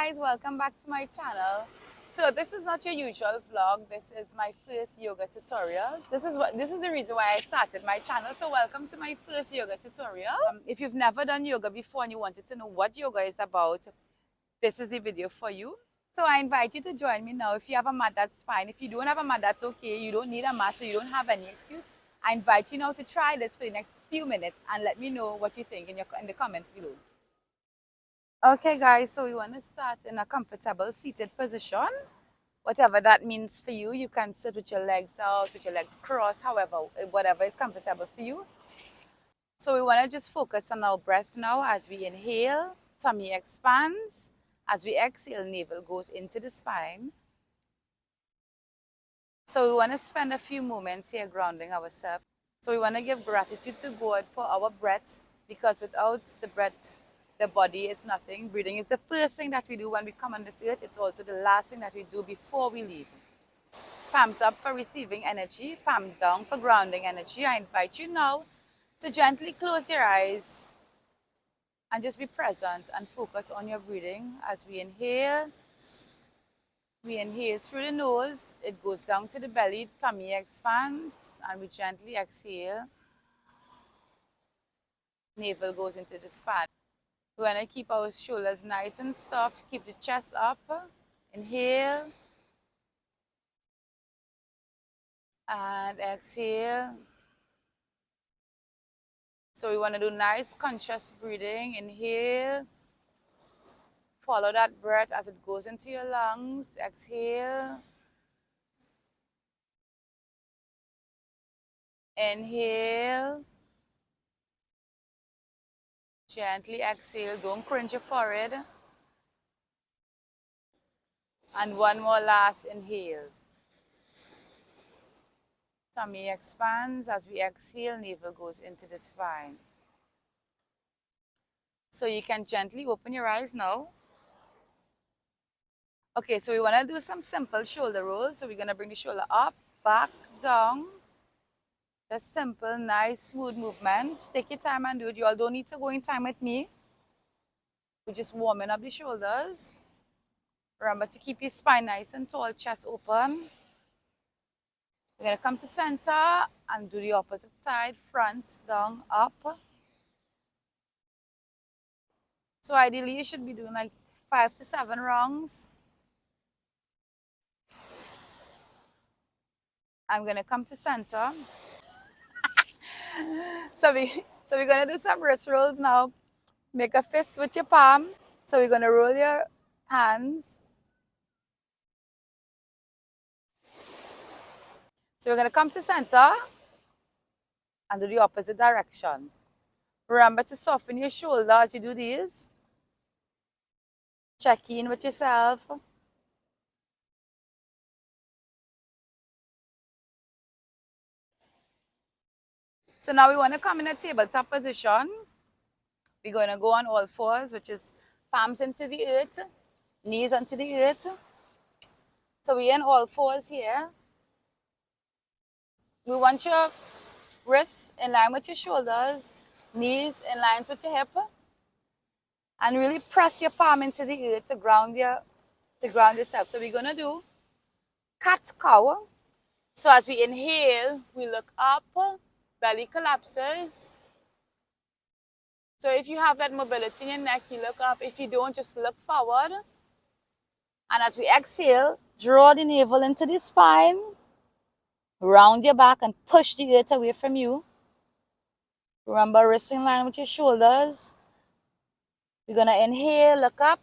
guys, welcome back to my channel. So this is not your usual vlog. This is my first yoga tutorial. This is the reason why I started my channel. So welcome to my first yoga tutorial. If you've never done yoga before and you wanted to know what yoga is about, this is the video for you. So I invite you to join me now. If you have a mat, that's fine. If you don't have a mat, that's okay. You don't need a mat, so you don't have any excuse. I invite you now to try this for the next few minutes and let me know what you think in the comments below. Okay guys, so we want to start in a comfortable seated position. Whatever that means for you, you can sit with your legs out, with your legs crossed, whatever is comfortable for you. So we want to just focus on our breath now. As we inhale, tummy expands. As we exhale, navel goes into the spine. So we want to spend a few moments here grounding ourselves. So we want to give gratitude to God for our breath, because without the breath, the body is nothing. Breathing is the first thing that we do when we come on this earth. It's also the last thing that we do before we leave. Palms up for receiving energy, palm down for grounding energy. I invite you now to gently close your eyes and just be present and focus on your breathing. As we inhale through the nose, it goes down to the belly, tummy expands, and we gently exhale. Navel goes into the spine. We want to keep our shoulders nice and soft, keep the chest up. Inhale and exhale. So we want to do nice conscious breathing. Inhale. Follow that breath as it goes into your lungs. Exhale. Inhale. Gently exhale. Don't cringe your forehead. And one more last inhale. Tummy expands. As we exhale, navel goes into the spine. So you can gently open your eyes now. Okay, so we want to do some simple shoulder rolls. So we're going to bring the shoulder up, back, down. Just simple, nice, smooth movements. Take your time and do it. You all don't need to go in time with me. We're just warming up the shoulders. Remember to keep your spine nice and tall, chest open. We're going to come to center and do the opposite side, front, down, up. So ideally you should be doing like 5 to 7 rounds. I'm going to come to center. So we're going to do some wrist rolls now. Make a fist with your palm. So we're going to roll your hands. So we're going to come to center and do the opposite direction. Remember to soften your shoulder as you do these. Check in with yourself. So now we want to come in a tabletop position. We're going to go on all fours, which is palms into the earth, knees onto the earth. So we're in all fours here. We want your wrists in line with your shoulders, knees in line with your hip, and really press your palm into the earth to ground yourself. So we're going to do cat cow. So as we inhale, we look up, belly collapses. So if you have that mobility in your neck, you look up. If you don't, just look forward. And as we exhale, draw the navel into the spine, round your back and push the earth away from you. Remember, wrist in line with your shoulders. We're going to inhale, look up.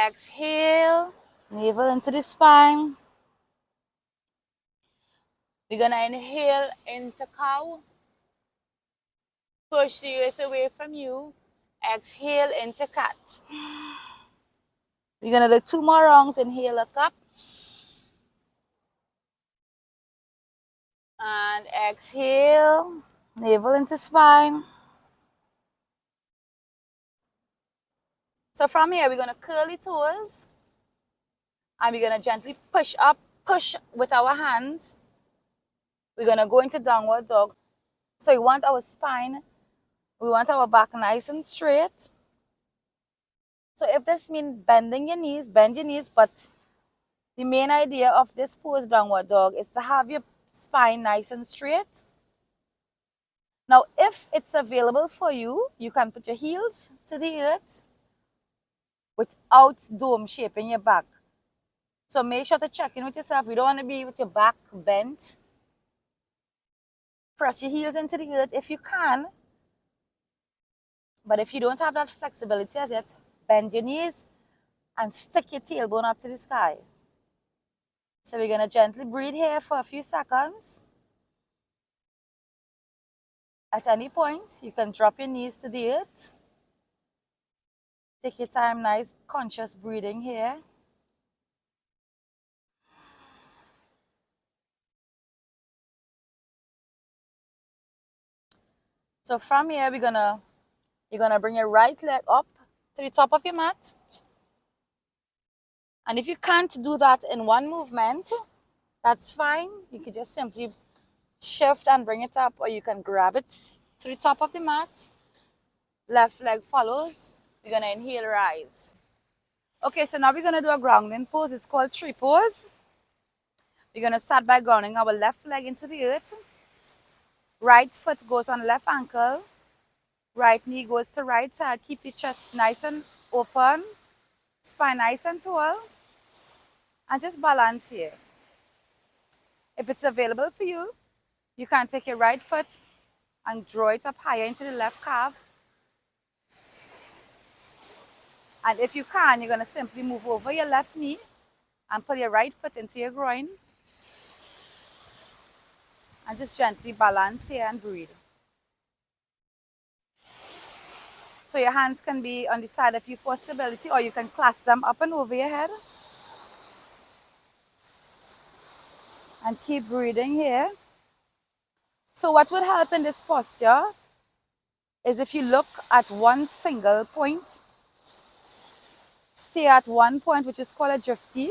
Exhale, navel into the spine. We're going to inhale into cow. Push the earth away from you. Exhale into cat. We're going to do 2 more rounds. Inhale, look up. And exhale, navel into spine. So from here, we're going to curl the toes. And we're going to gently push up, push with our hands. We're going to go into downward dog. So we want our spine We want our back nice and straight. So if this means bending your knees, bend your knees, but the main idea of this pose downward dog is to have your spine nice and straight. Now, if it's available for you, you can put your heels to the earth without dome shaping your back. So make sure to check in with yourself. You don't want to be with your back bent. Press your heels into the earth if you can. But if you don't have that flexibility as yet, bend your knees and stick your tailbone up to the sky. So we're going to gently breathe here for a few seconds. At any point, you can drop your knees to the earth. Take your time, nice conscious breathing here. So from here, you're gonna bring your right leg up to the top of your mat. And if you can't do that in one movement, that's fine. You can just simply shift and bring it up, or you can grab it to the top of the mat. Left leg follows. We're gonna inhale, rise. Okay, so now we're gonna do a grounding pose. It's called tree pose. We're gonna start by grounding our left leg into the earth. Right foot goes on left ankle. Right knee goes to right side. Keep your chest nice and open. Spine nice and tall. And just balance here. If it's available for you, you can take your right foot and draw it up higher into the left calf. And if you can, you're going to simply move over your left knee and pull your right foot into your groin. And just gently balance here and breathe. So your hands can be on the side of you for stability, or you can clasp them up and over your head. And keep breathing here. So what would help in this posture is if you look at one single point, stay at one point, which is called a drifty.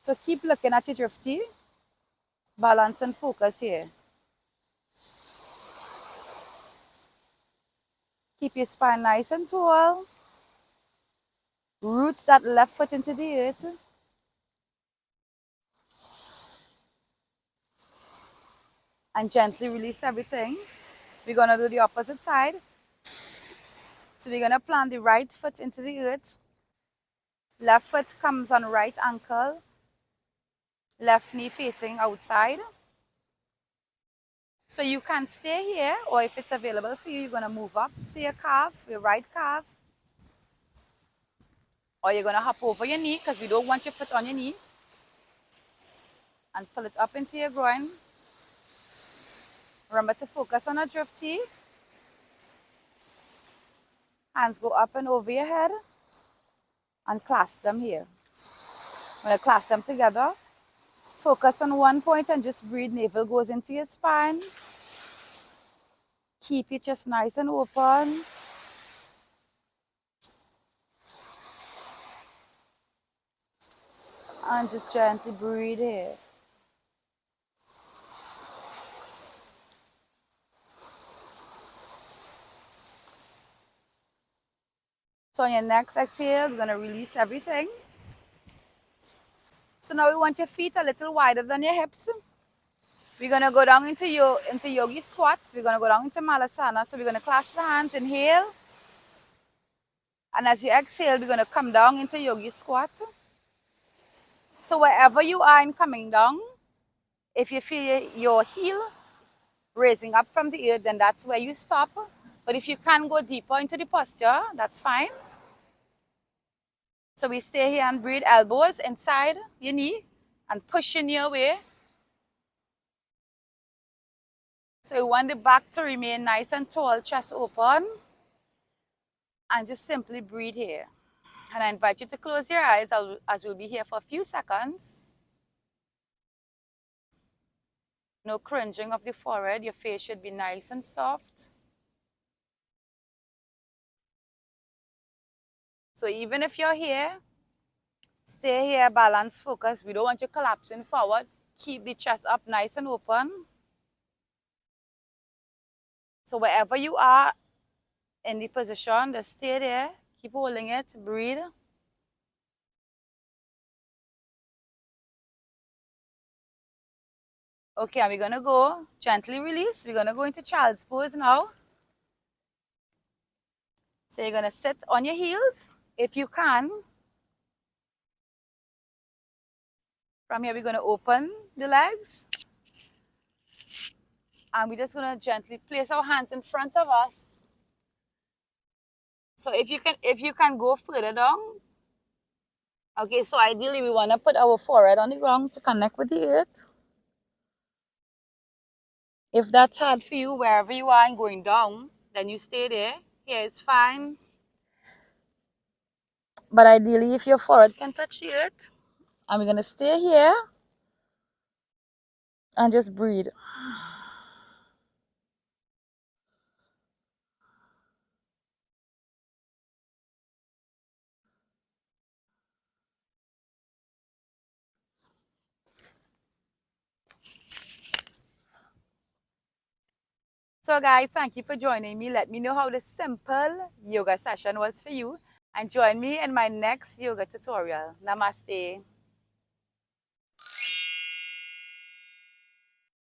So keep looking at your drifty, balance and focus here. Keep your spine nice and tall. Root that left foot into the earth. And gently release everything. We're going to do the opposite side. So we're going to plant the right foot into the earth. Left foot comes on right ankle. Left knee facing outside. So you can stay here, or if it's available for you, you're going to move up to your calf, your right calf. Or you're going to hop over your knee because we don't want your foot on your knee. And pull it up into your groin. Remember to focus on a drifty. Hands go up and over your head. And clasp them here. When you clasp them together, focus on one point and just breathe. Navel goes into your spine. Keep your chest nice and open. And just gently breathe here. So on your next exhale, we're going to release everything. So now we want your feet a little wider than your hips. We're going to go down into yogi squats. We're going to go down into malasana. So we're going to clasp the hands, inhale. And as you exhale, we're going to come down into yogi squat. So wherever you are in coming down, if you feel your heel raising up from the earth, then that's where you stop. But if you can go deeper into the posture, that's fine. So we stay here and breathe, elbows inside your knee and push your knee away. So you want the back to remain nice and tall, chest open. And just simply breathe here. And I invite you to close your eyes as we'll be here for a few seconds. No cringing of the forehead. Your face should be nice and soft. So even if you're here, stay here, balance, focus. We don't want you collapsing forward. Keep the chest up nice and open. So wherever you are in the position, just stay there. Keep holding it. Breathe. Okay, and we're going to go gently release. We're going to go into child's pose now. So you're going to sit on your heels if you can. From here, we're going to open the legs. And we're just going to gently place our hands in front of us. So if you can go further down. Okay, so ideally we want to put our forehead on the ground to connect with the earth. If that's hard for you, wherever you are and going down, then you stay there. Here is fine. But ideally, if your forehead can touch the earth, and we're going to stay here and just breathe. So guys, thank you for joining me. Let me know how the simple yoga session was for you. And join me in my next yoga tutorial. Namaste.